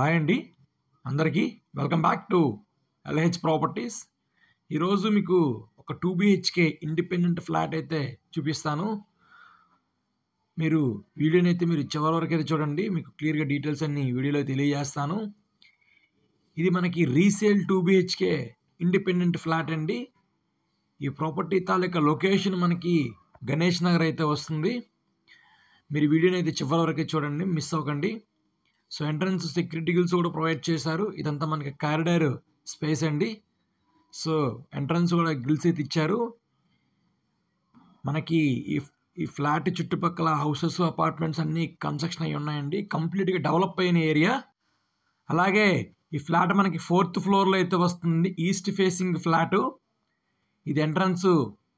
Hi అండి అందరికీ welcome back to LH properties. ఈరోజు మీకు ఒక 2 BHK ఇండిపెండెంట్ ఫ్లాట్ అయితే చూపిస్తాను. మీరు వీడియోని అయితే చివరి వరకు అయితే చూడండి, మీకు క్లియర్గా డీటెయిల్స్ అన్ని వీడియోలో తెలియజేస్తాను. ఇది మనకి రీసేల్ 2 BHK ఇండిపెండెంట్ ఫ్లాట్ అండి. ఈ ప్రాపర్టీ తాలూకా లొకేషన్ మనకి గణేష్ నగర్ అయితే వస్తుంది. మీరు వీడియోని అయితే చివరి వరకు చూడండి, మిస్ అవ్వకండి. సో ఎంట్రన్స్ సెక్యూరిటీ గిల్స్ కూడా ప్రొవైడ్ చేశారు. ఇదంతా మనకి కారిడార్ స్పేస్ అండి. సో ఎంట్రన్స్ కూడా గిల్స్ అయితే ఇచ్చారు. మనకి ఈ ఫ్లాట్ చుట్టుపక్కల హౌసెస్ అపార్ట్మెంట్స్ అన్నీ కన్స్ట్రక్షన్ అయి ఉన్నాయండి. కంప్లీట్గా డెవలప్ అయిన ఏరియా. అలాగే ఈ ఫ్లాట్ మనకి 4th ఫ్లోర్లో అయితే వస్తుంది. East facing flat. ఇది ఎంట్రన్స్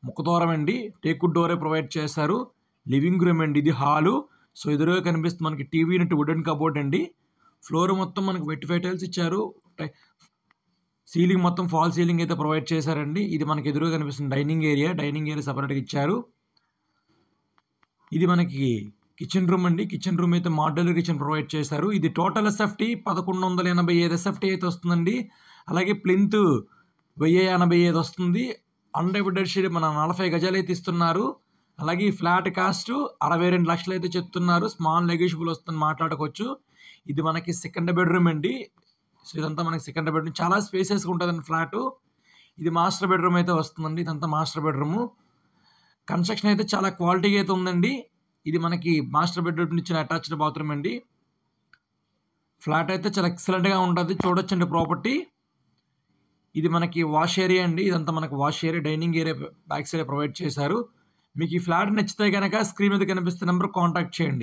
ముఖద్వారం అండి. టేకుడ్ డోరే ప్రొవైడ్ చేశారు. లివింగ్ రూమ్ అండి, ఇది హాలు. సో ఎదురుగా కనిపిస్తుంది మనకి టీవీ యూనిట్, వుడెన్ కబోర్డ్ అండి. ఫ్లోర్ మొత్తం మనకి వెట్టిఫై టైల్స్ ఇచ్చారు. సీలింగ్ మొత్తం ఫాల్ సీలింగ్ అయితే ప్రొవైడ్ చేశారండి. ఇది మనకి ఎదురుగా కనిపిస్తుంది డైనింగ్ ఏరియా సపరేట్గా ఇచ్చారు. ఇది మనకి కిచెన్ రూమ్ అండి. కిచెన్ రూమ్ అయితే మాడ్యులర్ కిచెన్ ప్రొవైడ్ చేశారు. ఇది టోటల్ SFT 1185 SFT అయితే వస్తుందండి. అలాగే ప్లింత్ 1085 వస్తుంది. అన్డివైడెడ్ షేర్ మన 40 గజాలు అయితే ఇస్తున్నారు. అలాగే ఈ ఫ్లాట్ కాస్ట్ 62 లక్షలు అయితే చెప్తున్నారు. స్మాల్ నెగోషియబుల్ వస్తుంది, మాట్లాడుకోవచ్చు. ఇది మనకి సెకండ్ బెడ్రూమ్ అండి. సో ఇదంతా మనకి సెకండ్ బెడ్రూమ్, చాలా స్పేసెస్గా ఉంటుందండి ఫ్లాట్. ఇది మాస్టర్ బెడ్రూమ్ అయితే వస్తుందండి. ఇదంతా మాస్టర్ బెడ్రూము. కన్స్ట్రక్షన్ అయితే చాలా క్వాలిటీగా అయితే ఉందండి. ఇది మనకి మాస్టర్ బెడ్రూమ్ ఇచ్చిన అటాచ్డ్ బాత్రూమ్ అండి. ఫ్లాట్ అయితే చాలా ఎక్సలెంట్గా ఉంటుంది, చూడొచ్చండి ప్రాపర్టీ. ఇది మనకి వాష్ ఏరియా అండి. ఇదంతా మనకి wash area, dining area back side provide చేశారు. మీకు ఈ ఫ్లాట్ నచ్చితే కనుక స్క్రీన్ మీద కనిపిస్తున్న నెంబర్ కాంటాక్ట్ చేయండి.